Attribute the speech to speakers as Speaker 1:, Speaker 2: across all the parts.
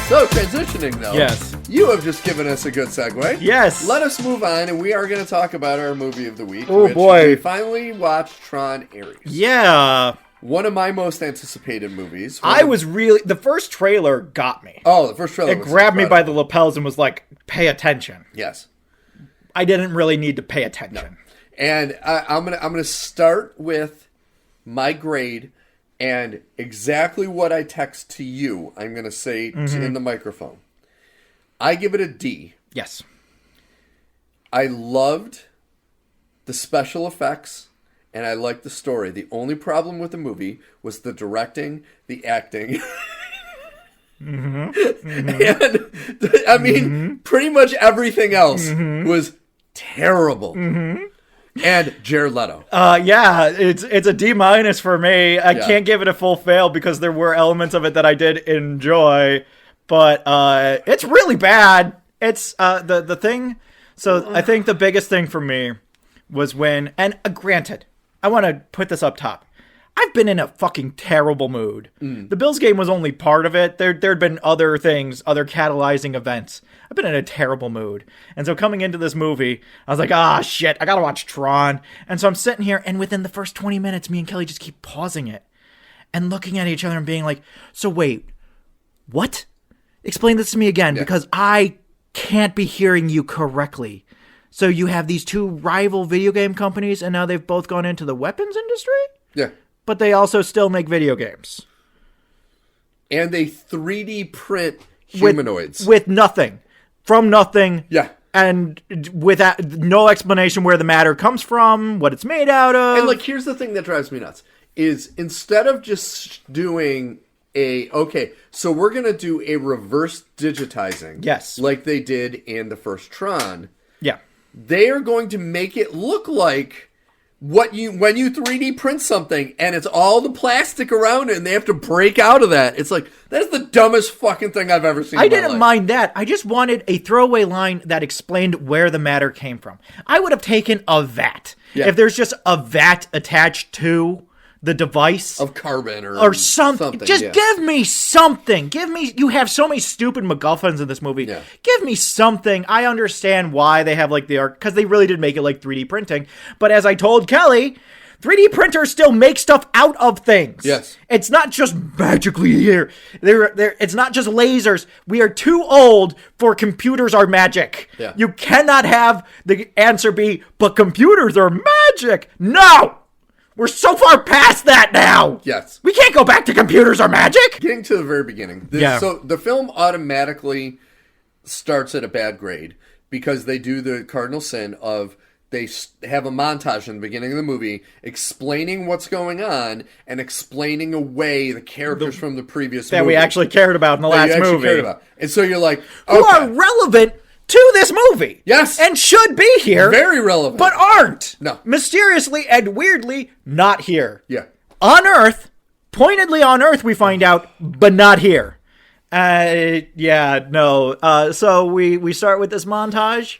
Speaker 1: So, transitioning though.
Speaker 2: Yes.
Speaker 1: You have just given us a good segue.
Speaker 2: Yes.
Speaker 1: Let us move on, and we are going to talk about our movie of the week.
Speaker 2: Oh, boy.
Speaker 1: We finally watched Tron Ares.
Speaker 2: Yeah.
Speaker 1: One of my most anticipated movies.
Speaker 2: The first trailer got me.
Speaker 1: Oh, the first trailer
Speaker 2: It grabbed me by the lapels and was like, pay attention.
Speaker 1: Yes.
Speaker 2: I didn't really need to pay attention.
Speaker 1: No. And I'm gonna start with my grade and exactly what I text to you. I'm gonna say in the microphone. I give it a D.
Speaker 2: Yes.
Speaker 1: I loved the special effects and I liked the story. The only problem with the movie was the directing, the acting. And I mean, pretty much everything else was terrible. And Jared Leto.
Speaker 2: Yeah, it's a D- for me. I can't give it a full fail because there were elements of it that I did enjoy, but it's really bad. It's the thing. So I think the biggest thing for me was when, and granted, I want to put this up top. I've been in a fucking terrible mood. The Bills game was only part of it. There'd been other things, other catalyzing events. I've been in a terrible mood. And so coming into this movie, I was like, shit, I gotta watch Tron. And so I'm sitting here, and within the first 20 minutes, me and Kelly just keep pausing it and looking at each other and being like, so wait, what? Explain this to me again, because I can't be hearing you correctly. So you have these two rival video game companies, and now they've both gone into the weapons industry?
Speaker 1: Yeah.
Speaker 2: But they also still make video games.
Speaker 1: And they 3D print humanoids.
Speaker 2: With nothing. From nothing.
Speaker 1: Yeah.
Speaker 2: And with no explanation where the matter comes from, what it's made out of.
Speaker 1: And like, here's the thing that drives me nuts. Is instead of just doing so we're going to do a reverse digitizing.
Speaker 2: Yes.
Speaker 1: Like they did in the first Tron.
Speaker 2: Yeah.
Speaker 1: They are going to make it look like when you 3D print something and it's all the plastic around it and they have to break out of that. It's like, that's the dumbest fucking thing I've ever seen.
Speaker 2: I didn't mind that. I just wanted a throwaway line that explained where the matter came from. I would have taken a vat. Yeah. If there's just a vat attached to the device
Speaker 1: of carbon
Speaker 2: or something. Just give me something. You have so many stupid MacGuffins in this movie. Yeah. Give me something. I understand why they have like the art, because they really did make it like 3D printing. But as I told Kelly, 3D printers still make stuff out of things.
Speaker 1: Yes.
Speaker 2: It's not just magically here. It's not just lasers. We are too old for computers are magic.
Speaker 1: Yeah.
Speaker 2: You cannot have the answer be, but computers are magic. No! We're so far past that now.
Speaker 1: Yes.
Speaker 2: We can't go back to computers or magic.
Speaker 1: Getting to the very beginning. So the film automatically starts at a bad grade because they do the cardinal sin of they have a montage in the beginning of the movie explaining what's going on and explaining away the characters from the previous movie.
Speaker 2: That we actually cared about in the last movie.
Speaker 1: And so you're like,
Speaker 2: who are relevant to this movie.
Speaker 1: Yes.
Speaker 2: And should be here.
Speaker 1: Very relevant.
Speaker 2: But aren't.
Speaker 1: No.
Speaker 2: Mysteriously and weirdly not here.
Speaker 1: Yeah.
Speaker 2: On Earth, pointedly on Earth we find out, but not here. So we start with this montage,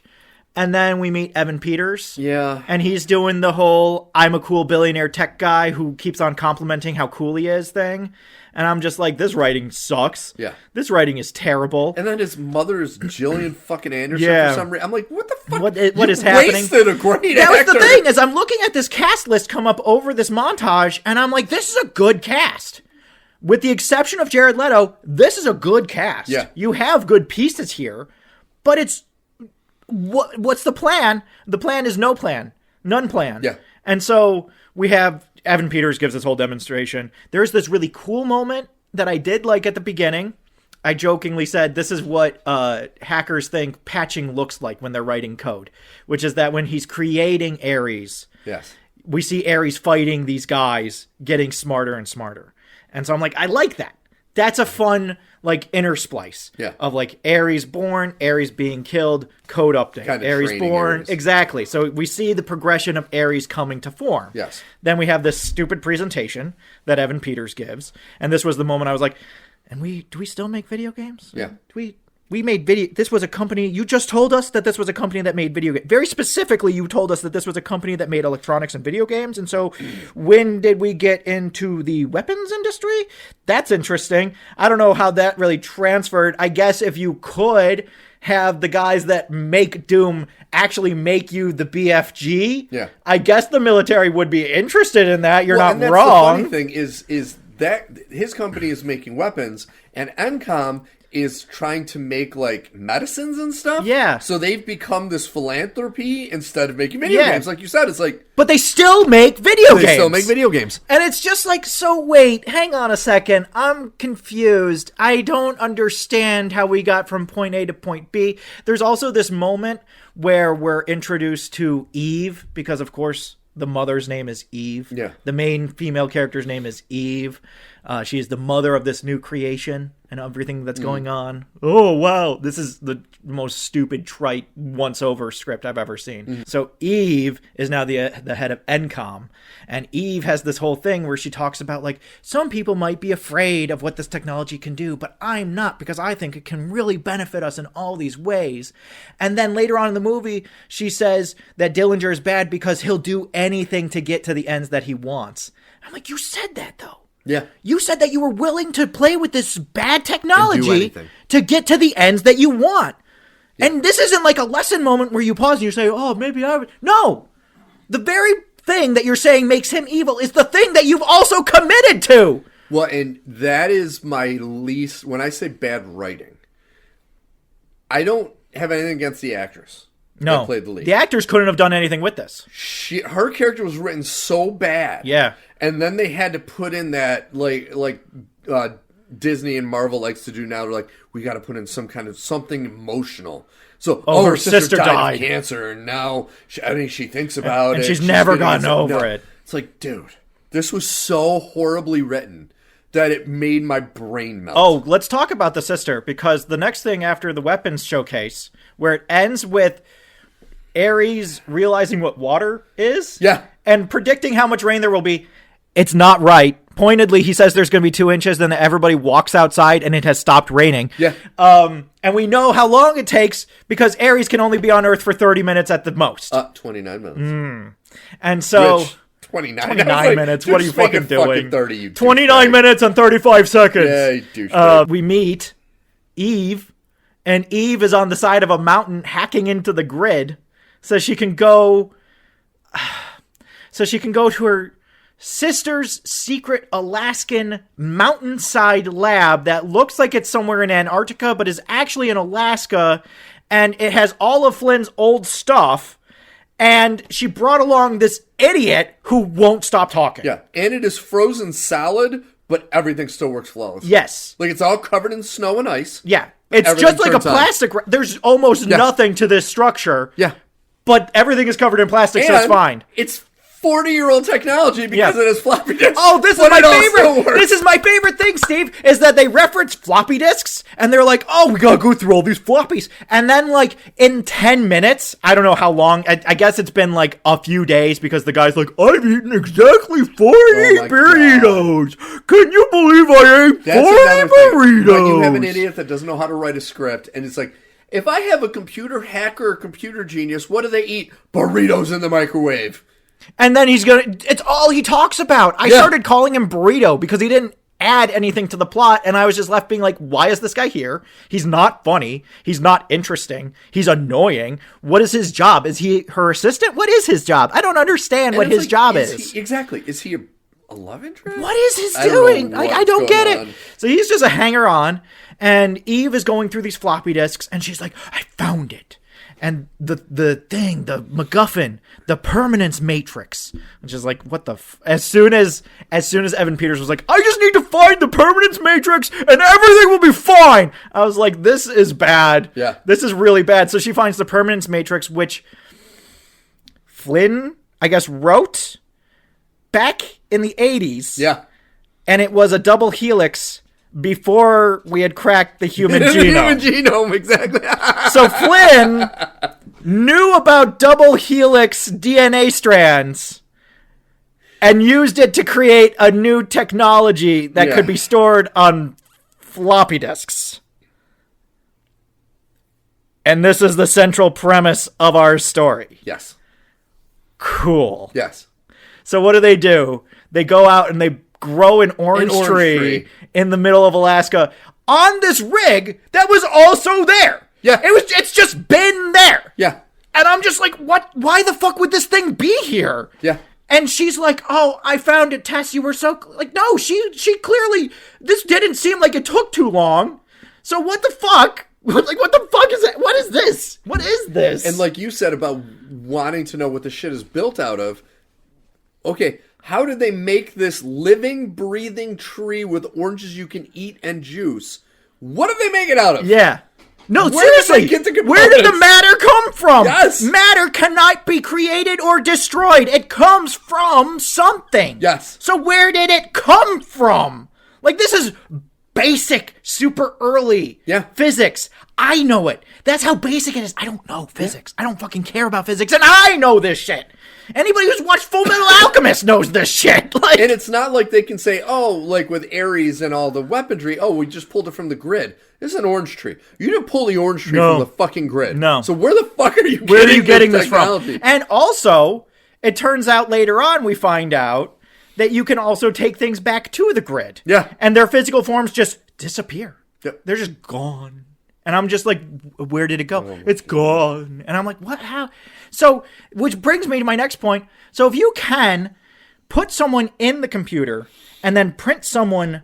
Speaker 2: and then we meet Evan Peters.
Speaker 1: Yeah.
Speaker 2: And he's doing the whole, I'm a cool billionaire tech guy who keeps on complimenting how cool he is thing. And I'm just like, this writing sucks.
Speaker 1: Yeah.
Speaker 2: This writing is terrible.
Speaker 1: And then his mother is Gillian fucking Anderson for some reason. I'm like, what the fuck?
Speaker 2: What is happening?
Speaker 1: Wasted a great
Speaker 2: actor.
Speaker 1: That
Speaker 2: was the thing, is I'm looking at this cast list come up over this montage, and I'm like, this is a good cast. With the exception of Jared Leto, this is a good cast.
Speaker 1: Yeah.
Speaker 2: You have good pieces here, but it's... What's the plan? The plan is no plan. None plan.
Speaker 1: Yeah.
Speaker 2: And so we have... Evan Peters gives this whole demonstration. There's this really cool moment that I did like at the beginning. I jokingly said this is what hackers think patching looks like when they're writing code, which is that when he's creating Ares,
Speaker 1: yes,
Speaker 2: we see Ares fighting these guys, getting smarter and smarter. And so I'm like, I like that. that's a fun like intersplice of like Ares born, Ares being killed, code update.
Speaker 1: Kind of
Speaker 2: Ares born.
Speaker 1: Ares.
Speaker 2: Exactly. So we see the progression of Ares coming to form.
Speaker 1: Yes.
Speaker 2: Then we have this stupid presentation that Evan Peters gives. And this was the moment I was like, do we still make video games?
Speaker 1: Yeah.
Speaker 2: We made video. This was a company. You just told us that this was a company that made video games. Very specifically, you told us that this was a company that made electronics and video games. And so when did we get into the weapons industry? That's interesting. I don't know how that really transferred. I guess if you could have the guys that make Doom actually make you the BFG, I guess the military would be interested in that. You're not wrong.
Speaker 1: The funny thing is that his company is making weapons, and NCOM is trying to make like medicines and stuff.
Speaker 2: Yeah.
Speaker 1: So they've become this philanthropy instead of making video games. Like you said, it's like...
Speaker 2: But they still make video games.
Speaker 1: They still make video games.
Speaker 2: And it's just like, so wait, hang on a second. I'm confused. I don't understand how we got from point A to point B. There's also this moment where we're introduced to Eve, because of course the mother's name is Eve.
Speaker 1: Yeah.
Speaker 2: The main female character's name is Eve. She is the mother of this new creation and everything that's going on. Oh, wow. This is the most stupid, trite, once-over script I've ever seen. So Eve is now the head of NCOM. And Eve has this whole thing where she talks about, like, some people might be afraid of what this technology can do, but I'm not, because I think it can really benefit us in all these ways. And then later on in the movie, she says that Dillinger is bad because he'll do anything to get to the ends that he wants. I'm like, you said that, though.
Speaker 1: Yeah.
Speaker 2: You said that you were willing to play with this bad technology to get to the ends that you want. Yeah. And this isn't like a lesson moment where you pause and you say, oh, maybe I would. No. The very thing that you're saying makes him evil is the thing that you've also committed to.
Speaker 1: Well, and that is my least... When I say bad writing, I don't have anything against the actress.
Speaker 2: No,
Speaker 1: that played the lead.
Speaker 2: The actors couldn't have done anything with this.
Speaker 1: Her character was written so bad.
Speaker 2: Yeah.
Speaker 1: And then they had to put in that, like Disney and Marvel likes to do now. They're like, we got to put in some kind of something emotional. So, her sister died of cancer, and now she thinks about it.
Speaker 2: And she's never gotten over it.
Speaker 1: It's like, dude, this was so horribly written that it made my brain melt.
Speaker 2: Oh, let's talk about the sister, because the next thing after the weapons showcase, where it ends with Ares realizing what water is, and predicting how much rain there will be, it's not right. Pointedly, he says there's going to be 2 inches, then everybody walks outside and it has stopped raining.
Speaker 1: Yeah.
Speaker 2: And we know how long it takes because Ares can only be on Earth for 30 minutes at the most.
Speaker 1: 29 minutes.
Speaker 2: And so...
Speaker 1: Rich. 29
Speaker 2: minutes. What are you fucking doing?
Speaker 1: 30,
Speaker 2: 29 minutes and 35 seconds.
Speaker 1: Yeah, you douchebag.
Speaker 2: We meet Eve, and Eve is on the side of a mountain hacking into the grid so she can go to her sister's secret Alaskan mountainside lab that looks like it's somewhere in Antarctica but is actually in Alaska, and it has all of Flynn's old stuff. And she brought along this idiot who won't stop talking.
Speaker 1: Yeah, and it is frozen solid, but everything still works flawlessly.
Speaker 2: Yes.
Speaker 1: Like, it's all covered in snow and ice.
Speaker 2: Yeah. It's just like a plastic... There's almost nothing to this structure.
Speaker 1: Yeah.
Speaker 2: But everything is covered in plastic, so it's fine.
Speaker 1: It's 40-year-old technology because it is floppy disks.
Speaker 2: Oh, this is my favorite. This is my favorite thing, Steve, is that they reference floppy disks, and they're like, oh, we gotta go through all these floppies. And then, like, in 10 minutes, I don't know how long, I guess it's been, like, a few days, because the guy's like, I've eaten exactly 40 burritos. Can you believe I ate 40 burritos?
Speaker 1: When you have an idiot that doesn't know how to write a script, and it's like, if I have a computer hacker or computer genius, what do they eat? Burritos in the microwave.
Speaker 2: And then it's all he talks about. I started calling him Burrito because he didn't add anything to the plot, and I was just left being like, why is this guy here? He's not funny. He's not interesting. He's annoying. What is his job? Is he her assistant? What is his job? I don't understand what his job is.
Speaker 1: Exactly. Is he a love interest?
Speaker 2: What is his doing? I don't get it. So he's just a hanger-on, and Eve is going through these floppy disks, and she's like, I found it. And the MacGuffin, the permanence matrix, which is like, what the as soon as Evan Peters was like, I just need to find the permanence matrix and everything will be fine. I was like, this is bad.
Speaker 1: Yeah.
Speaker 2: This is really bad. So she finds the permanence matrix, which Flynn, I guess, wrote back in the 80s.
Speaker 1: Yeah.
Speaker 2: And it was a double helix before we had cracked the human
Speaker 1: The
Speaker 2: genome.
Speaker 1: human genome, exactly.
Speaker 2: So Flynn knew about double helix DNA strands and used it to create a new technology that could be stored on floppy disks. And this is the central premise of our story.
Speaker 1: Yes.
Speaker 2: Cool.
Speaker 1: Yes.
Speaker 2: So what do? They go out and they grow an orange tree in the middle of Alaska on this rig that was also there.
Speaker 1: Yeah.
Speaker 2: It's just been there.
Speaker 1: Yeah.
Speaker 2: And I'm just like, what? Why the fuck would this thing be here?
Speaker 1: Yeah.
Speaker 2: And she's like, oh, I found it, Tess. You were so... Like, no, she clearly... This didn't seem like it took too long. So what the fuck? Like, what the fuck is that? What is this? What is this?
Speaker 1: And like you said about wanting to know what the shit is built out of, okay, how did they make this living, breathing tree with oranges you can eat and juice? What did they make it out of?
Speaker 2: Yeah. No,
Speaker 1: Where
Speaker 2: seriously,
Speaker 1: did they get the components?
Speaker 2: where did the matter come from?
Speaker 1: Yes.
Speaker 2: Matter cannot be created or destroyed. It comes from something.
Speaker 1: Yes.
Speaker 2: So where did it come from? Like, this is basic, super early physics. I know it. That's how basic it is. I don't know physics. I don't fucking care about physics, and I know this shit. Anybody who's watched Full Metal Alchemist knows this shit. Like,
Speaker 1: and it's not like they can say, oh, like with Ares and all the weaponry, oh, we just pulled it from the grid. This is an orange tree. You didn't pull the orange tree from the fucking grid.
Speaker 2: No.
Speaker 1: So where the fuck are you
Speaker 2: getting this from? And also, it turns out later on we find out that you can also take things back to the grid.
Speaker 1: Yeah.
Speaker 2: And their physical forms just disappear.
Speaker 1: Yep.
Speaker 2: They're just gone. And I'm just like, where did it go? It's gone. And I'm like, what? How? So, which brings me to my next point. So if you can put someone in the computer and then print someone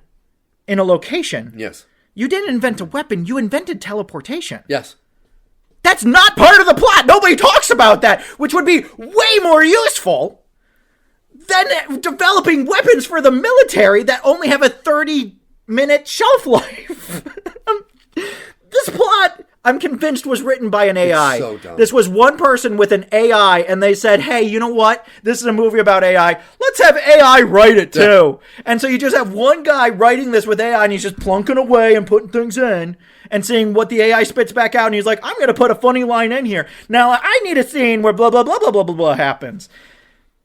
Speaker 2: in a location.
Speaker 1: Yes.
Speaker 2: You didn't invent a weapon. You invented teleportation.
Speaker 1: Yes.
Speaker 2: That's not part of the plot. Nobody talks about that, which would be way more useful than developing weapons for the military that only have a 30-minute shelf life. This plot, I'm convinced, was written by an AI.
Speaker 1: It's so dumb.
Speaker 2: This was one person with an AI, and they said, hey, you know what? This is a movie about AI. Let's have AI write it, too. Yeah. And so you just have one guy writing this with AI, and he's just plunking away and putting things in and seeing what the AI spits back out, and he's like, I'm going to put a funny line in here. Now, I need a scene where blah, blah, blah, blah, blah, blah, blah happens.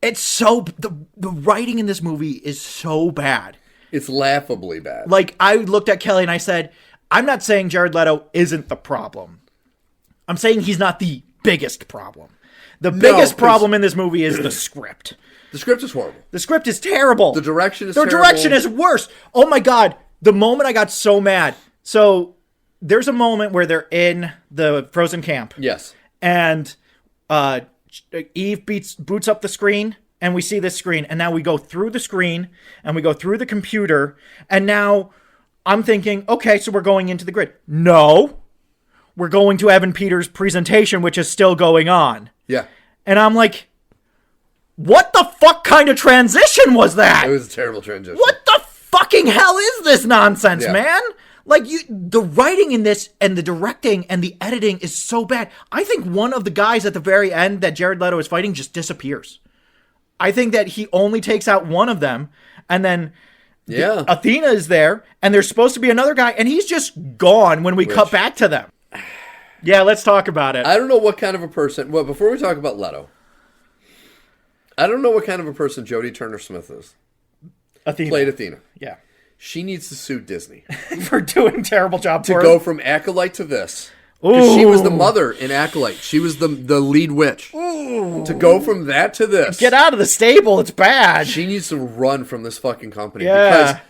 Speaker 2: It's so... The writing in this movie is so bad.
Speaker 1: It's laughably bad.
Speaker 2: Like, I looked at Kelly and I said... I'm not saying Jared Leto isn't the problem. I'm saying he's not the biggest problem. The biggest problem in this movie is the script.
Speaker 1: The script is horrible.
Speaker 2: The script is terrible.
Speaker 1: The direction is terrible.
Speaker 2: The direction is worse. Oh my God. The moment I got so mad. So there's a moment where they're in the frozen camp.
Speaker 1: Yes.
Speaker 2: And Eve boots up the screen. And we see this screen. And now we go through the screen. And we go through the computer. And now... I'm thinking, okay, so we're going into the grid. No, we're going to Evan Peters' presentation, which is still going on.
Speaker 1: Yeah.
Speaker 2: And I'm like, what the fuck kind of transition was that?
Speaker 1: It was a terrible transition.
Speaker 2: What the fucking hell is this nonsense, man? Like, the writing in this and the directing and the editing is so bad. I think one of the guys at the very end that Jared Leto is fighting just disappears. I think that he only takes out one of them, and then...
Speaker 1: Yeah.
Speaker 2: Athena is there, and there's supposed to be another guy, and he's just gone when we cut back to them. Yeah, let's talk about it.
Speaker 1: I don't know what kind of a person... Well, before we talk about Leto, I don't know what kind of a person Jodie Turner-Smith is.
Speaker 2: Athena.
Speaker 1: Played Athena.
Speaker 2: Yeah.
Speaker 1: She needs to sue Disney.
Speaker 2: For doing a terrible job
Speaker 1: to
Speaker 2: for
Speaker 1: go
Speaker 2: her.
Speaker 1: from Acolyte to this. Because she was the mother in Acolyte. She was the lead witch.
Speaker 2: Ooh.
Speaker 1: To go from that to this.
Speaker 2: Get out of the stable. It's bad.
Speaker 1: She needs to run from this fucking company.
Speaker 2: Yeah.
Speaker 1: Because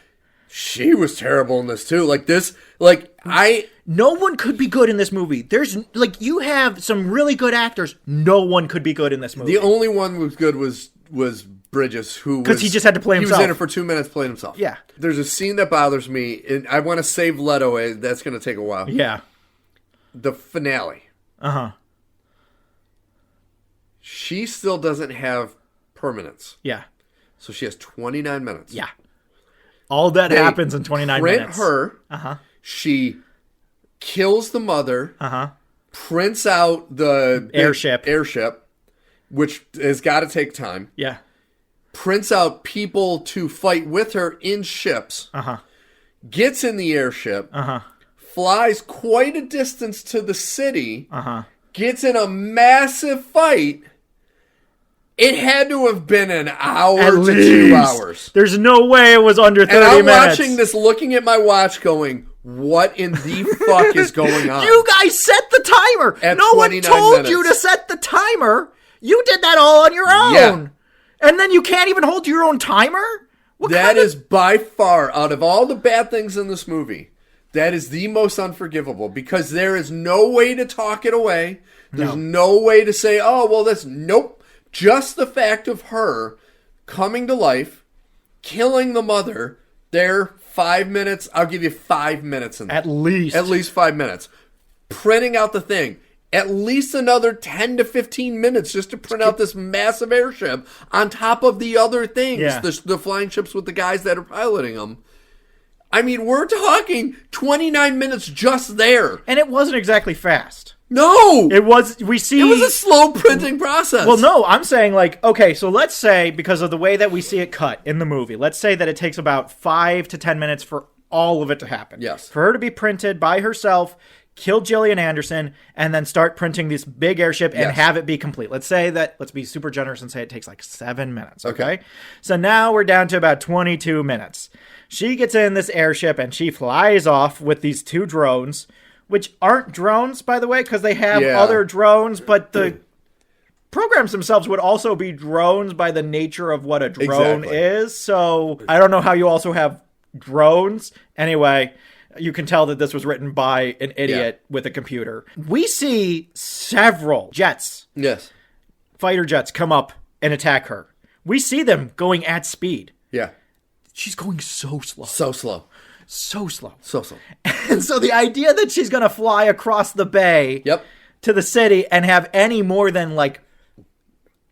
Speaker 1: she was terrible in this too. Like this,
Speaker 2: no one could be good in this movie. There's, like, you have some really good actors. No one could be good in this movie.
Speaker 1: The only one who was good was Bridges, who
Speaker 2: because he just had to play himself.
Speaker 1: He was in it for 2 minutes playing himself.
Speaker 2: Yeah.
Speaker 1: There's a scene that bothers me, and I want to save Leto. That's going to take a while.
Speaker 2: Yeah.
Speaker 1: The finale.
Speaker 2: Uh-huh.
Speaker 1: She still doesn't have permanence.
Speaker 2: Yeah.
Speaker 1: So she has 29 minutes.
Speaker 2: Yeah. All that happens in 29 minutes.
Speaker 1: Print her.
Speaker 2: Uh-huh.
Speaker 1: She kills the mother.
Speaker 2: Uh-huh.
Speaker 1: Prints out the
Speaker 2: airship,
Speaker 1: which has got to take time.
Speaker 2: Yeah.
Speaker 1: Prints out people to fight with her in ships.
Speaker 2: Uh-huh.
Speaker 1: gets in the airship, flies quite a distance to the city, gets in a massive fight. It had to have been an hour to 2 hours.
Speaker 2: There's no way it was under 30
Speaker 1: minutes. And I'm
Speaker 2: minutes.
Speaker 1: watching this, looking at my watch, going, what in the fuck is going on?
Speaker 2: You guys set the timer. No one told you to set the timer. You did that all on your own. Yeah. And then you can't even hold your own timer?
Speaker 1: That is by far, out of all the bad things in this movie, that is the most unforgivable, because there is no way to talk it away. There's no way to say, oh, well, nope. Just the fact of her coming to life, killing the mother, there, 5 minutes. I'll give you 5 minutes in that.
Speaker 2: At least.
Speaker 1: At least 5 minutes. Printing out the thing. At least another 10 to 15 minutes just to print out this massive airship on top of the other things. Yeah. The flying ships with the guys that are piloting them. I mean, we're talking 29 minutes just there.
Speaker 2: And it wasn't exactly fast.
Speaker 1: No!
Speaker 2: It was, we see...
Speaker 1: It was a slow printing process.
Speaker 2: Well, no, I'm saying, like, okay, so let's say, because of the way that we see it cut in the movie, let's say that it takes about 5 to 10 minutes for all of it to happen.
Speaker 1: Yes.
Speaker 2: For her to be printed by herself, kill Gillian Anderson, and then start printing this big airship and have it be complete. Let's say that, let's be super generous and say it takes like 7 minutes, okay? So now we're down to about 22 minutes. She gets in this airship and she flies off with these 2 drones, which aren't drones, by the way, because they have other drones, but the programs themselves would also be drones by the nature of what a drone is. So I don't know how you also have drones. Anyway, you can tell that this was written by an idiot with a computer. We see several jets, fighter jets, come up and attack her. We see them going at speed.
Speaker 1: Yeah.
Speaker 2: She's going so slow.
Speaker 1: So slow.
Speaker 2: So slow.
Speaker 1: So slow.
Speaker 2: And so the idea that she's going to fly across the bay to the city and have any more than like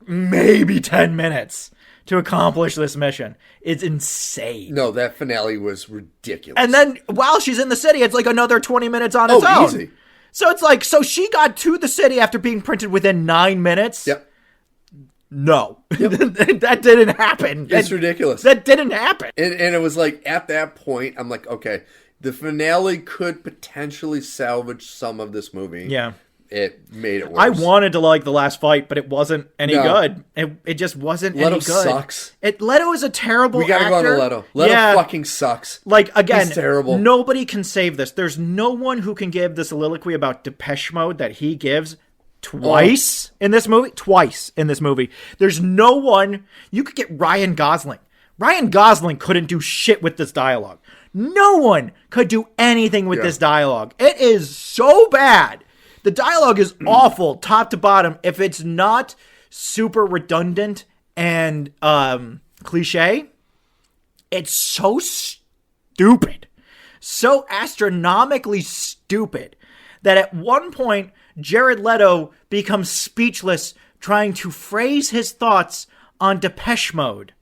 Speaker 2: maybe 10 minutes to accomplish this mission is insane.
Speaker 1: No, that finale was ridiculous.
Speaker 2: And then while she's in the city, it's like another 20 minutes on its own. Easy. So it's like, so she got to the city after being printed within 9 minutes.
Speaker 1: Yep.
Speaker 2: No, that didn't happen.
Speaker 1: It's ridiculous.
Speaker 2: That didn't happen.
Speaker 1: And it was like, at that point, I'm like, okay, the finale could potentially salvage some of this movie.
Speaker 2: Yeah.
Speaker 1: It made it worse.
Speaker 2: I wanted to like the last fight, but it wasn't any good. It just wasn't any good.
Speaker 1: Leto sucks.
Speaker 2: Leto is a terrible actor.
Speaker 1: We gotta go on to Leto. Leto fucking sucks.
Speaker 2: Like, again,
Speaker 1: he's terrible.
Speaker 2: Nobody can save this. There's no one who can give the soliloquy about Depeche Mode that he gives twice in this movie. Twice in this movie. There's no one. You could get Ryan Gosling. Ryan Gosling couldn't do shit with this dialogue. No one could do anything with this dialogue. It is so bad. The dialogue is awful, top to bottom. If it's not super redundant and cliche, it's so stupid. So astronomically stupid that at one point, Jared Leto becomes speechless trying to phrase his thoughts on Depeche Mode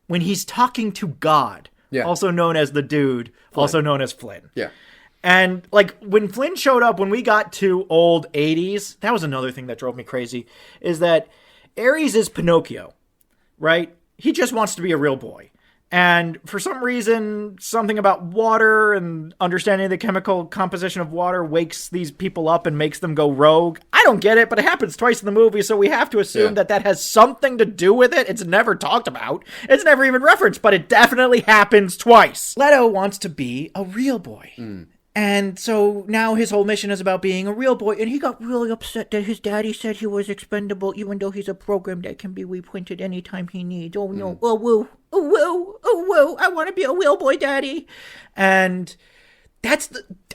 Speaker 2: when he's talking to God, also known as the Dude, also known as Flynn.
Speaker 1: Yeah.
Speaker 2: And, like, when Flynn showed up, when we got to old 80s, that was another thing that drove me crazy, is that Ares is Pinocchio, right? He just wants to be a real boy. And for some reason, something about water and understanding the chemical composition of water wakes these people up and makes them go rogue. I don't get it, but it happens twice in the movie, so we have to assume that has something to do with it. It's never talked about. It's never even referenced, but it definitely happens twice. Leto wants to be a real boy. And so now his whole mission is about being a real boy, and he got really upset that his daddy said he was expendable, even though he's a program that can be reprinted anytime he needs. Oh no, oh woo, oh woo, oh woo, I want to be a real boy daddy. And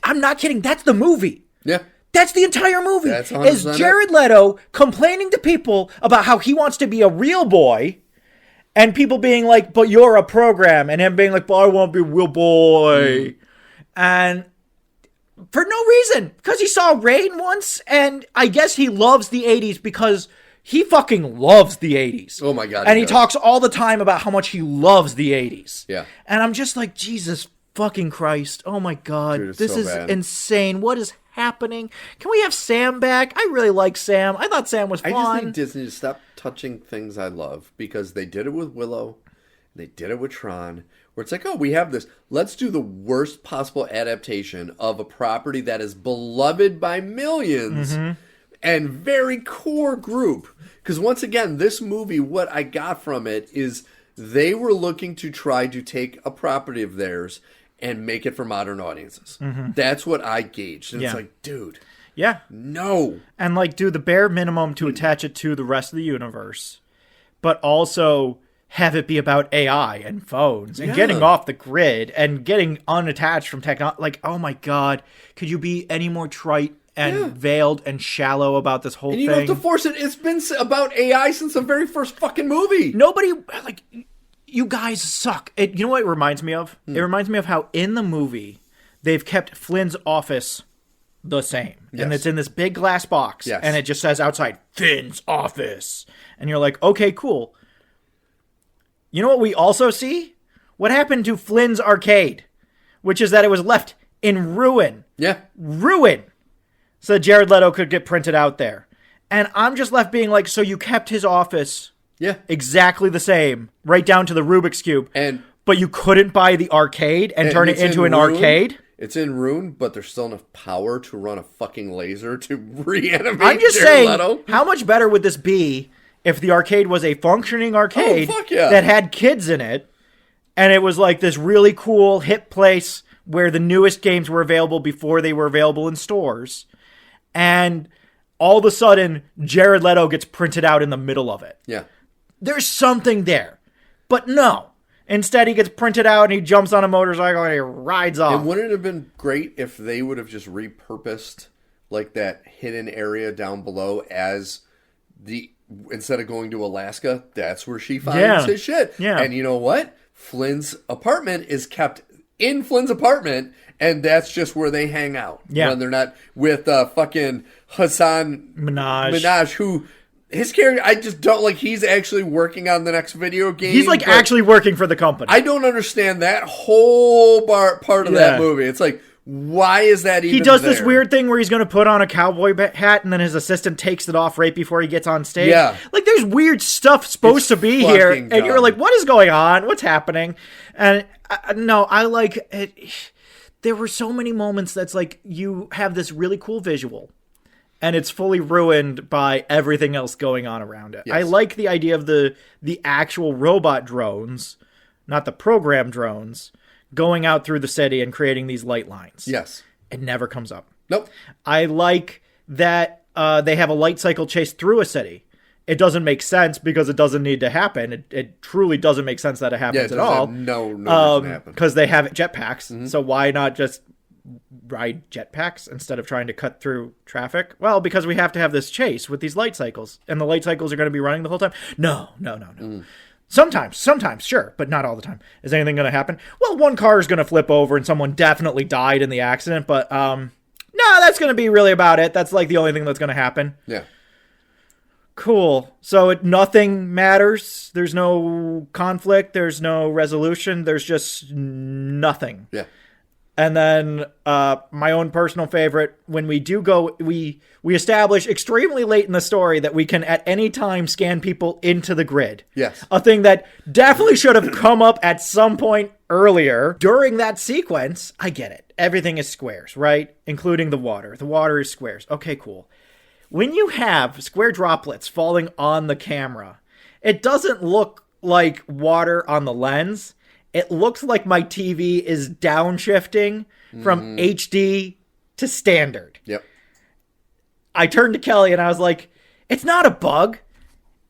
Speaker 2: I'm not kidding, that's the movie.
Speaker 1: Yeah.
Speaker 2: That's the entire movie.
Speaker 1: That's
Speaker 2: is Jared Leto complaining to people about how he wants to be a real boy, and people being like, but you're a program, and him being like, but I want to be a real boy. And for no reason, because he saw Rain once, and I guess he loves the 80s because he fucking loves the 80s.
Speaker 1: Oh my God.
Speaker 2: And he talks all the time about how much he loves the 80s.
Speaker 1: Yeah.
Speaker 2: And I'm just like, Jesus fucking Christ. Oh my God.
Speaker 1: Dude,
Speaker 2: this
Speaker 1: so
Speaker 2: is
Speaker 1: bad.
Speaker 2: Insane. What is happening? Can we have Sam back? I really like Sam. I thought Sam was fun.
Speaker 1: I just need Disney to stop touching things I love, because they did it with Willow. They did it with Tron. where it's like, oh, we have this. Let's do the worst possible adaptation of a property that is beloved by millions and very core group. Because once again, this movie, what I got from it is they were looking to try to take a property of theirs and make it for modern audiences. That's what I gauged. And it's like, dude.
Speaker 2: Yeah.
Speaker 1: No.
Speaker 2: And like do the bare minimum to attach it to the rest of the universe, but also have it be about AI and phones and getting off the grid and getting unattached from technology. Like, oh my God, could you be any more trite and veiled and shallow about this whole thing?
Speaker 1: And you don't have to force it. It's been about AI since the very first fucking movie.
Speaker 2: Nobody, like, you guys suck. You know what it reminds me of? It reminds me of how in the movie they've kept Flynn's office the same. And it's in this big glass box. And it just says outside, Finn's office. And you're like, okay, cool. You know what we also see? What happened to Flynn's arcade? Which is that it was left in ruin.
Speaker 1: Yeah.
Speaker 2: Ruin. So Jared Leto could get printed out there. And I'm just left being like, so you kept his office exactly the same, right down to the Rubik's Cube. But you couldn't buy the arcade and turn it into an arcade?
Speaker 1: It's in ruin, but there's still enough power to run a fucking laser to reanimate
Speaker 2: I'm just
Speaker 1: Jared
Speaker 2: saying,
Speaker 1: Leto.
Speaker 2: How much better would this be if the arcade was a functioning arcade that had kids in it, and it was like this really cool, hip place where the newest games were available before they were available in stores, and all of a sudden, Jared Leto gets printed out in the middle of it.
Speaker 1: Yeah.
Speaker 2: There's something there. But no. Instead, he gets printed out and he jumps on a motorcycle and he rides off.
Speaker 1: And wouldn't it have been great if they would have just repurposed like that hidden area down below as instead of going to Alaska, that's where she finds his shit.
Speaker 2: Yeah.
Speaker 1: And you know what? Flynn's apartment is kept in Flynn's apartment, and that's just where they hang out.
Speaker 2: Yeah.
Speaker 1: When they're not with fucking Hassan Minaj, who... His character, I just don't like. He's actually working on the next video game.
Speaker 2: He's like actually working for the company.
Speaker 1: I don't understand that whole part of that movie. It's like, why is that even?
Speaker 2: He does this weird thing where he's going to put on a cowboy hat and then his assistant takes it off right before he gets on stage. Yeah, like there's weird stuff supposed to be here, and you're like, what is going on? What's happening? And I like it. There were so many moments that's like you have this really cool visual. And it's fully ruined by everything else going on around it. Yes. I like the idea of the actual robot drones, not the program drones, going out through the city and creating these light lines.
Speaker 1: Yes.
Speaker 2: It never comes up.
Speaker 1: Nope.
Speaker 2: I like that they have a light cycle chase through a city. It doesn't make sense because it doesn't need to happen. It truly doesn't make sense that it happens at all.
Speaker 1: No reason to happen.
Speaker 2: Because they have jetpacks. Mm-hmm. So why not just ride jetpacks instead of trying to cut through traffic? Well, because we have to have this chase with these light cycles, and the light cycles are going to be running the whole time. No. Sometimes, sure, but not all the time. Is anything going to happen? Well, one car is going to flip over and someone definitely died in the accident, but no, that's going to be really about it. That's like the only thing that's going to happen.
Speaker 1: Yeah.
Speaker 2: Cool. So nothing matters. There's no conflict. There's no resolution. There's just nothing.
Speaker 1: Yeah.
Speaker 2: And then my own personal favorite, when we do go, we establish extremely late in the story that we can at any time scan people into the grid.
Speaker 1: Yes.
Speaker 2: A thing that definitely should have come up at some point earlier. During that sequence, I get it. Everything is squares, right? Including the water. The water is squares. Okay, cool. When you have square droplets falling on the camera, it doesn't look like water on the lens. It looks like my TV is downshifting from HD to standard.
Speaker 1: Yep.
Speaker 2: I turned to Kelly and I was like, "It's not a bug.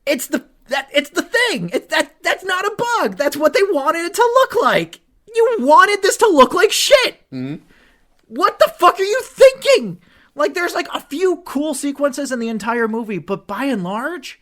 Speaker 2: It's the thing. That's not a bug. That's what they wanted it to look like. You wanted this to look like shit. Mm-hmm. What the fuck are you thinking? Like, there's like a few cool sequences in the entire movie, but by and large,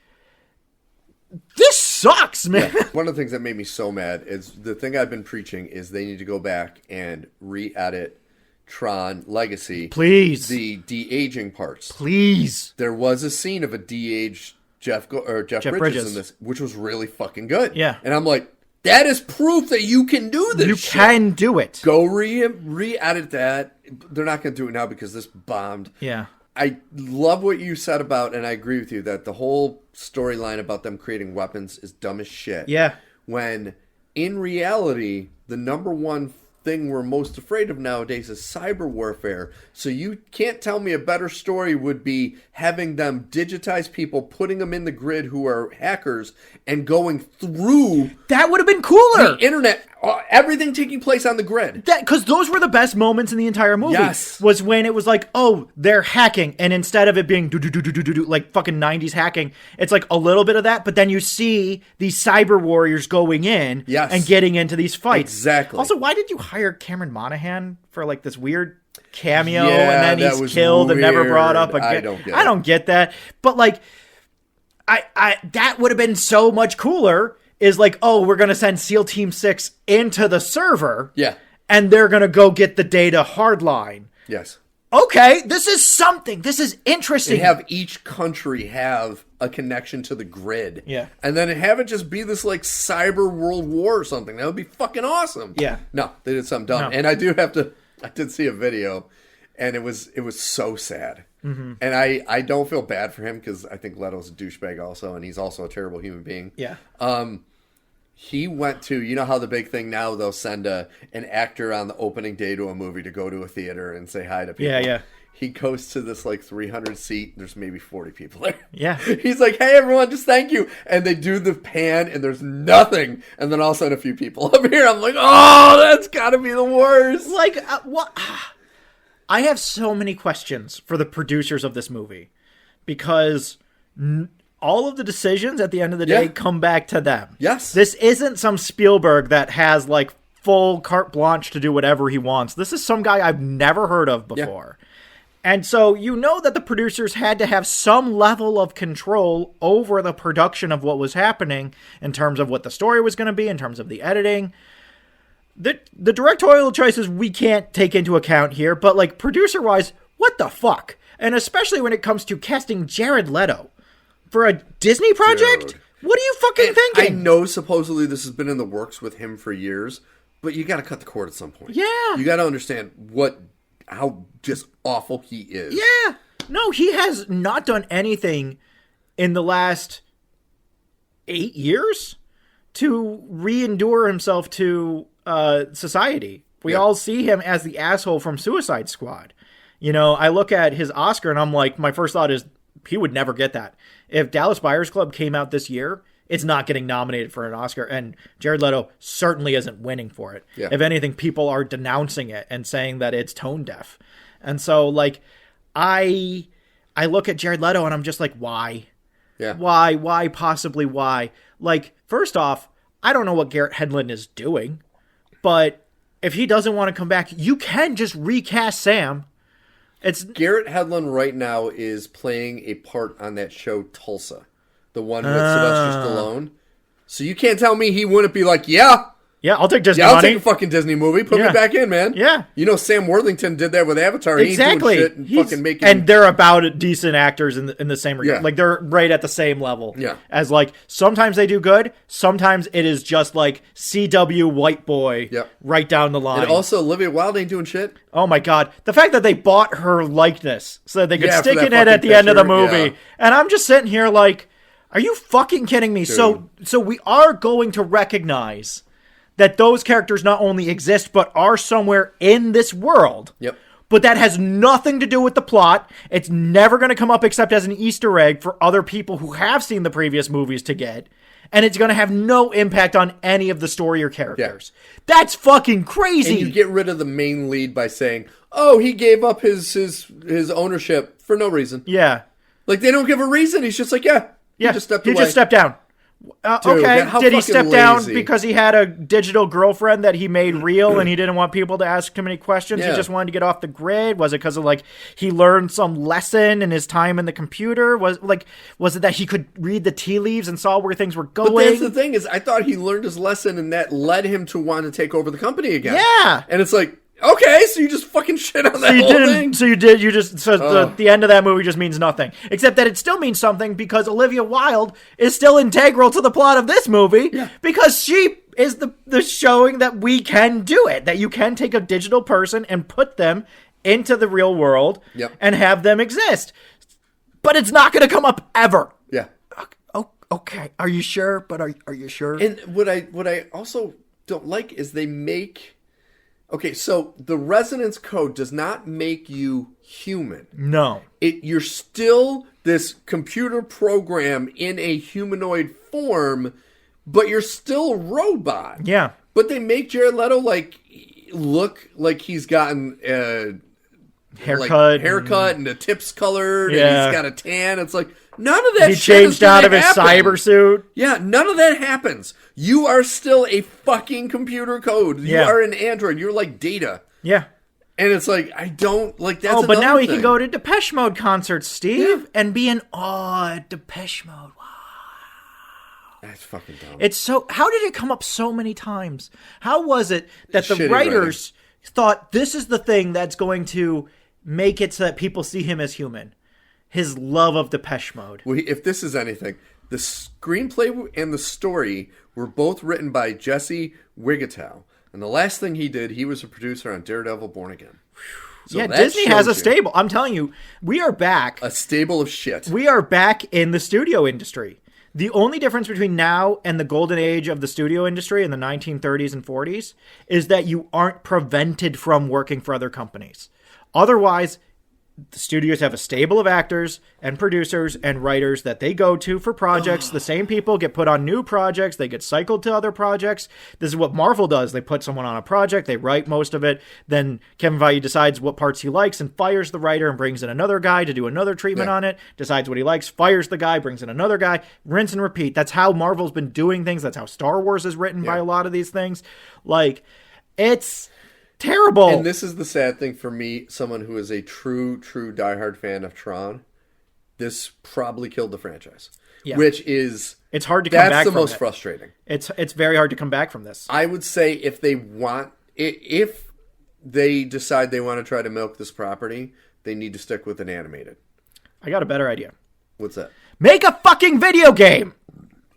Speaker 2: this sucks, man."
Speaker 1: Yeah. One of the things that made me so mad is the thing I've been preaching is they need to go back and re-edit Tron Legacy.
Speaker 2: Please.
Speaker 1: The de-aging parts.
Speaker 2: Please.
Speaker 1: There was a scene of a de-aged Jeff Bridges in this, which was really fucking good.
Speaker 2: Yeah.
Speaker 1: And I'm like, that is proof that you can do this
Speaker 2: You
Speaker 1: shit.
Speaker 2: Can do it.
Speaker 1: Go re-edit that. They're not going to do it now because this bombed.
Speaker 2: Yeah.
Speaker 1: I love what you said about, and I agree with you, that the whole storyline about them creating weapons is dumb as shit.
Speaker 2: Yeah.
Speaker 1: When in reality, the number one thing we're most afraid of nowadays is cyber warfare. So you can't tell me a better story would be having them digitize people, putting them in the grid who are hackers, and going through
Speaker 2: That would have been cooler.
Speaker 1: the internet, everything taking place on the grid.
Speaker 2: Because those were the best moments in the entire movie.
Speaker 1: Yes.
Speaker 2: Was when it was like, oh, they're hacking. And instead of it being do like fucking 90s hacking, it's like a little bit of that. But then you see these cyber warriors going in
Speaker 1: Yes.
Speaker 2: and getting into these fights.
Speaker 1: Exactly.
Speaker 2: Also, why did you hire Cameron Monaghan for like this weird cameo
Speaker 1: Yeah,
Speaker 2: and then
Speaker 1: that
Speaker 2: he's
Speaker 1: was
Speaker 2: killed and never
Speaker 1: weird.
Speaker 2: brought up again?
Speaker 1: I don't get it.
Speaker 2: That. But like, I that would have been so much cooler. Is like, oh, we're going to send SEAL Team 6 into the server.
Speaker 1: Yeah.
Speaker 2: And they're going to go get the data hardline.
Speaker 1: Yes.
Speaker 2: Okay, this is something. This is interesting.
Speaker 1: And have each country have a connection to the grid.
Speaker 2: Yeah.
Speaker 1: And then have it just be this like cyber world war or something. That would be fucking awesome.
Speaker 2: Yeah.
Speaker 1: No, they did something dumb.
Speaker 2: No.
Speaker 1: And I did see a video, and it was so sad. Mm-hmm. And I don't feel bad for him because I think Leto's a douchebag also, and he's also a terrible human being.
Speaker 2: Yeah.
Speaker 1: He went to, you know how the big thing now, they'll send an actor on the opening day to a movie to go to a theater and say hi to people.
Speaker 2: Yeah, yeah.
Speaker 1: He goes to this like 300 seat, there's maybe 40 people there.
Speaker 2: Yeah.
Speaker 1: He's like, hey everyone, just thank you. And they do the pan and there's nothing. And then all of a sudden a few people up here. I'm like, oh, that's gotta be the worst.
Speaker 2: Like, what? I have so many questions for the producers of this movie because all of the decisions at the end of the day
Speaker 1: Yeah.
Speaker 2: come back to them.
Speaker 1: Yes.
Speaker 2: This isn't some Spielberg that has like full carte blanche to do whatever he wants. This is some guy I've never heard of before. Yeah. And so you know that the producers had to have some level of control over the production of what was happening in terms of what the story was going to be, in terms of the editing. The directorial choices we can't take into account here, but like producer-wise, what the fuck? And especially when it comes to casting Jared Leto for a Disney project?
Speaker 1: Dude.
Speaker 2: What are you fucking thinking?
Speaker 1: I know supposedly this has been in the works with him for years, but you got to cut the cord at some point.
Speaker 2: Yeah.
Speaker 1: You got to understand how just awful he is.
Speaker 2: Yeah. No, he has not done anything in the last 8 years to re-endure himself to society. We all see him as the asshole from Suicide Squad. You know, I look at his Oscar and I'm like, my first thought is he would never get that. If Dallas Buyers Club came out this year, it's not getting nominated for an Oscar, and Jared Leto certainly isn't winning for it.
Speaker 1: Yeah.
Speaker 2: If anything, people are denouncing it and saying that it's tone deaf. And so, like, I look at Jared Leto and I'm just like, why?
Speaker 1: Yeah.
Speaker 2: Why, possibly why? Like, first off, I don't know what Garrett Hedlund is doing, but if he doesn't want to come back, you can just recast Sam.
Speaker 1: Garrett Hedlund right now is playing a part on that show Tulsa, the one with Sylvester Stallone. So you can't tell me he wouldn't be like, yeah,
Speaker 2: I'll take Disney
Speaker 1: I'll
Speaker 2: money.
Speaker 1: take a fucking Disney movie. Put me back in, man.
Speaker 2: Yeah.
Speaker 1: You know Sam Worthington did that with Avatar.
Speaker 2: Exactly.
Speaker 1: He ain't doing shit and fucking making...
Speaker 2: And they're about decent actors in the same regard.
Speaker 1: Yeah.
Speaker 2: Like, they're right at the same level.
Speaker 1: Yeah.
Speaker 2: As, like, sometimes they do good. Sometimes it is just, like, CW white boy right down the line.
Speaker 1: And also, Olivia Wilde ain't doing shit.
Speaker 2: Oh, my God. The fact that they bought her likeness so that they could stick in it at the
Speaker 1: picture,
Speaker 2: end of the movie.
Speaker 1: yeah.
Speaker 2: And I'm just sitting here like, are you fucking kidding me?
Speaker 1: Dude.
Speaker 2: So we are going to recognize that those characters not only exist, but are somewhere in this world.
Speaker 1: Yep.
Speaker 2: But that has nothing to do with the plot. It's never going to come up except as an Easter egg for other people who have seen the previous movies to get. And it's going to have no impact on any of the story or characters. Yeah. That's fucking crazy.
Speaker 1: And you get rid of the main lead by saying, oh, he gave up his ownership for no reason.
Speaker 2: Yeah.
Speaker 1: Like, they don't give a reason. He's just like, he just stepped away.
Speaker 2: He just stepped down.
Speaker 1: Dude,
Speaker 2: okay, did he step down
Speaker 1: lazy.
Speaker 2: because he had a digital girlfriend that he made real and he didn't want people to ask too many questions?
Speaker 1: Yeah.
Speaker 2: He just wanted to get off the grid? Was it because of, like, he learned some lesson in his time in the computer? Was it that he could read the tea leaves and saw where things were going?
Speaker 1: But that's the thing is, I thought he learned his lesson and that led him to want to take over the company again.
Speaker 2: Yeah.
Speaker 1: And it's like, okay, so you just fucking shit on that whole thing?
Speaker 2: The end of that movie just means nothing. Except that it still means something because Olivia Wilde is still integral to the plot of this movie because she is the showing that we can do it, that you can take a digital person and put them into the real world and have them exist. But it's not going to come up ever.
Speaker 1: Yeah.
Speaker 2: Okay. Are you sure? But are you sure?
Speaker 1: And what I also don't like is they make... Okay, so the resonance code does not make you human.
Speaker 2: No.
Speaker 1: You're still this computer program in a humanoid form, but you're still a robot.
Speaker 2: Yeah.
Speaker 1: But they make Jared Leto look like he's gotten a haircut and the tips colored and he's got a tan. It's like none of that.
Speaker 2: He changed out of his cyber suit.
Speaker 1: Yeah, none of that happens. You are still a fucking computer code. You are an android. You're like Data.
Speaker 2: Yeah.
Speaker 1: And it's like, I don't like that.
Speaker 2: Oh, but now he can go to Depeche Mode concerts, Steve, and be in awe at Depeche Mode. Wow.
Speaker 1: That's fucking dumb.
Speaker 2: It's so. How did it come up so many times? How was it that the writers thought this is the thing that's going to make it so that people see him as human? His love of Depeche Mode.
Speaker 1: Well, if this is anything, the screenplay and the story were both written by Jesse Wigatow. And the last thing he did, he was a producer on Daredevil Born Again. So
Speaker 2: yeah, Disney has a stable. I'm telling you, we are back.
Speaker 1: A stable of shit.
Speaker 2: We are back in the studio industry. The only difference between now and the golden age of the studio industry in the 1930s and 40s is that you aren't prevented from working for other companies. Otherwise, the studios have a stable of actors and producers and writers that they go to for projects. The same people get put on new projects. They get cycled to other projects. This is what Marvel does. They put someone on a project. They write most of it. Then Kevin Feige decides what parts he likes and fires the writer and brings in another guy to do another treatment on it. Decides what he likes, fires the guy, brings in another guy. Rinse and repeat. That's how Marvel's been doing things. That's how Star Wars is written by a lot of these things. Like, it's... terrible.
Speaker 1: And this is the sad thing for me, someone who is a true diehard fan of Tron. This probably killed the franchise. Yeah. Which is...
Speaker 2: it's hard to come back from
Speaker 1: That's the most frustrating.
Speaker 2: It's very hard to come back from this.
Speaker 1: I would say if they decide they want to try to milk this property, they need to stick with an animated.
Speaker 2: I got a better idea.
Speaker 1: What's that?
Speaker 2: Make a fucking video game!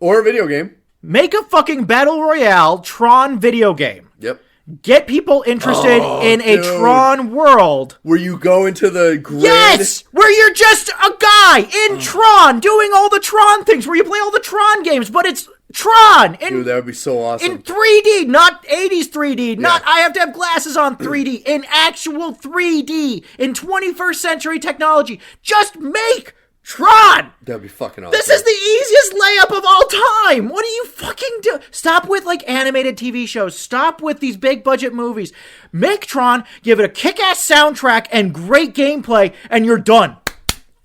Speaker 1: Or a video game.
Speaker 2: Make a fucking Battle Royale Tron video game.
Speaker 1: Yep.
Speaker 2: Get people interested in a Tron world.
Speaker 1: Where you go into the grid.
Speaker 2: Yes! Where you're just a guy in Tron doing all the Tron things. Where you play all the Tron games, but it's Tron.
Speaker 1: Dude, that would be so awesome.
Speaker 2: In 3D, not 80s 3D. Not I have to have glasses on 3D. In actual 3D. In 21st century technology. Just make Tron!
Speaker 1: That'd be fucking awesome.
Speaker 2: This is the easiest layup of all time! What do you fucking do? Stop with, like, animated TV shows. Stop with these big budget movies. Make Tron, give it a kick-ass soundtrack and great gameplay, and you're done.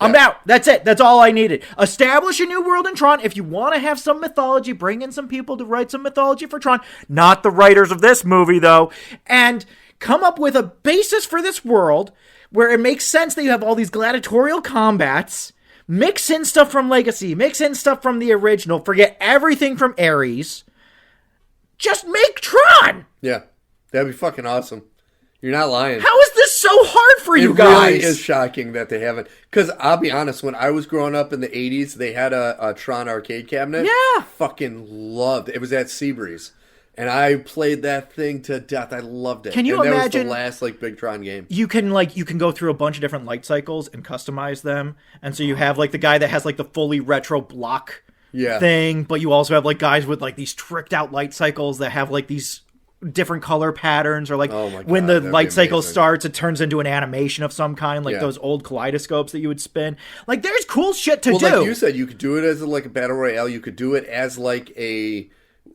Speaker 2: I'm out. That's it. That's all I needed. Establish a new world in Tron. If you want to have some mythology, bring in some people to write some mythology for Tron. Not the writers of this movie, though. And come up with a basis for this world where it makes sense that you have all these gladiatorial combats. Mix in stuff from Legacy. Mix in stuff from the original. Forget everything from Ares. Just make Tron!
Speaker 1: Yeah. That'd be fucking awesome. You're not lying.
Speaker 2: How is this so hard for you guys?
Speaker 1: It really is shocking that they haven't. Because I'll be honest, when I was growing up in the 80s, they had a Tron arcade cabinet.
Speaker 2: Yeah.
Speaker 1: Fucking loved it. It was at Seabreeze. And I played that thing to death. I loved it.
Speaker 2: Can you imagine?
Speaker 1: That was the last big Tron game.
Speaker 2: You can go through a bunch of different light cycles and customize them. And so you have the guy that has the fully retro block thing, but you also have guys with these tricked out light cycles that have these different color patterns, or when the light cycle starts, it turns into an animation of some kind, those old kaleidoscopes that you would spin. There's cool shit to do.
Speaker 1: Like you said, you could do it as a battle royale. You could do it as a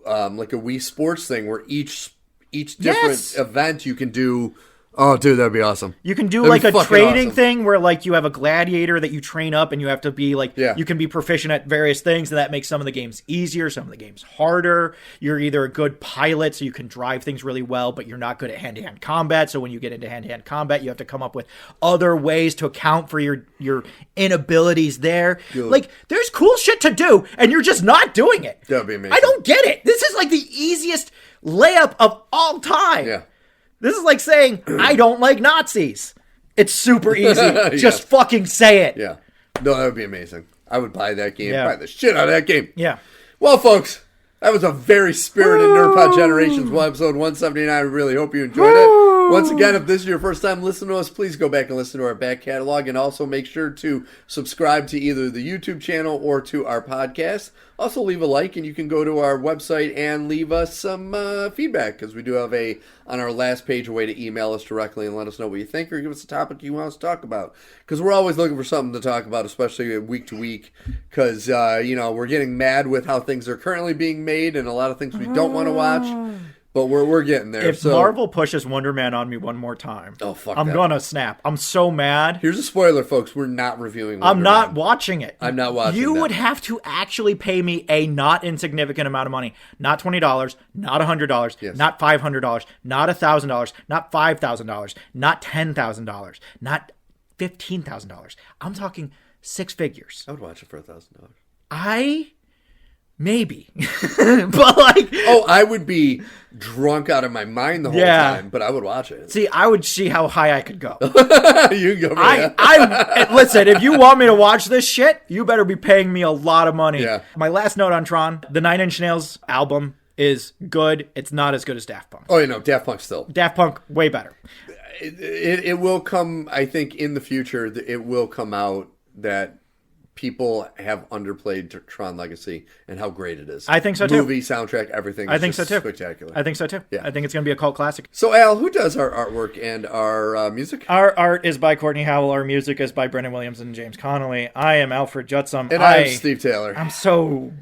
Speaker 1: Wii Sports thing where each different event you can do. Oh, dude, that'd be awesome.
Speaker 2: You can do a trading thing where you have a gladiator that you train up, and you have to be you can be proficient at various things, and that makes some of the games easier, some of the games harder. You're either a good pilot, so you can drive things really well, but you're not good at hand-to-hand combat. So when you get into hand-to-hand combat, you have to come up with other ways to account for your inabilities there.
Speaker 1: Good.
Speaker 2: There's cool shit to do, and you're just not doing it.
Speaker 1: That'd be amazing.
Speaker 2: I don't get it. This is the easiest layup of all time.
Speaker 1: Yeah.
Speaker 2: This is like saying, I don't like Nazis. It's super easy. Just fucking say it.
Speaker 1: Yeah. No, that would be amazing. I would buy that game. Buy the shit out of that game.
Speaker 2: Yeah.
Speaker 1: Well, folks, that was a very spirited NerdPod Generations 1, episode 179. I really hope you enjoyed it. Once again, if this is your first time listening to us, please go back and listen to our back catalog, and also make sure to subscribe to either the YouTube channel or to our podcast. Also, leave a like, and you can go to our website and leave us some feedback, because we do have on our last page, a way to email us directly and let us know what you think, or give us a topic you want us to talk about. Because we're always looking for something to talk about, especially week to week, because, we're getting mad with how things are currently being made, and a lot of things we don't want to watch. But we're getting there.
Speaker 2: If Marvel pushes Wonder Man on me one more time, I'm gonna snap. I'm so mad.
Speaker 1: Here's a spoiler, folks. We're not reviewing Wonder
Speaker 2: I'm not
Speaker 1: Man.
Speaker 2: watching it.
Speaker 1: I'm not watching
Speaker 2: You
Speaker 1: that.
Speaker 2: would have to actually pay me a not insignificant amount of money. Not $20, not $100,
Speaker 1: Yes.
Speaker 2: not $500, not $1,000, not $5,000, not $10,000, not $15,000. I'm talking six figures.
Speaker 1: I would watch it for $1,000.
Speaker 2: Maybe. But like...
Speaker 1: Oh, I would be drunk out of my mind the whole time, but I would watch it.
Speaker 2: See, I would see how high I could go.
Speaker 1: You can go for that.
Speaker 2: Listen, if you want me to watch this shit, you better be paying me a lot of money.
Speaker 1: Yeah.
Speaker 2: My last note on Tron, the Nine Inch Nails album is good. It's not as good as Daft Punk.
Speaker 1: Oh, Daft Punk still.
Speaker 2: Daft Punk, way better.
Speaker 1: It will come, I think, in the future, it will come out that people have underplayed Tron Legacy and how great it is.
Speaker 2: I think so, too.
Speaker 1: Movie, soundtrack, everything.
Speaker 2: I think so, too.
Speaker 1: Spectacular.
Speaker 2: I think so, too.
Speaker 1: Yeah.
Speaker 2: I think it's going to be a cult classic.
Speaker 1: So, Al, who does our artwork and our music?
Speaker 2: Our art is by Kortney Howell. Our music is by Brendan Williams and James Connolly. I am Alfred Jutsum.
Speaker 1: And I'm Steve Taylor.
Speaker 2: I'm so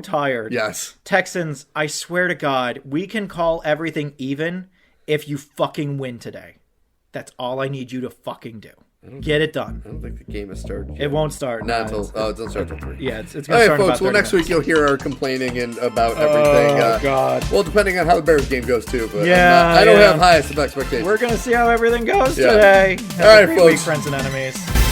Speaker 2: tired.
Speaker 1: Yes.
Speaker 2: Texans, I swear to God, we can call everything even if you fucking win today. That's all I need you to fucking do. Get it done.
Speaker 1: I don't think the game has started yet.
Speaker 2: It won't start.
Speaker 1: Not until it doesn't start until 3.
Speaker 2: Yeah, it's going to
Speaker 1: all right,
Speaker 2: start in
Speaker 1: folks.
Speaker 2: about
Speaker 1: Well,
Speaker 2: 30
Speaker 1: next
Speaker 2: minutes.
Speaker 1: week you'll hear our complaining and about everything.
Speaker 2: Oh, God.
Speaker 1: Well, depending on how the Bears game goes, too. But
Speaker 2: Yeah,
Speaker 1: I don't
Speaker 2: yeah.
Speaker 1: have highest of expectations.
Speaker 2: We're going to see how everything goes
Speaker 1: Yeah.
Speaker 2: today. Have
Speaker 1: All right,
Speaker 2: a great
Speaker 1: folks.
Speaker 2: week, friends and enemies.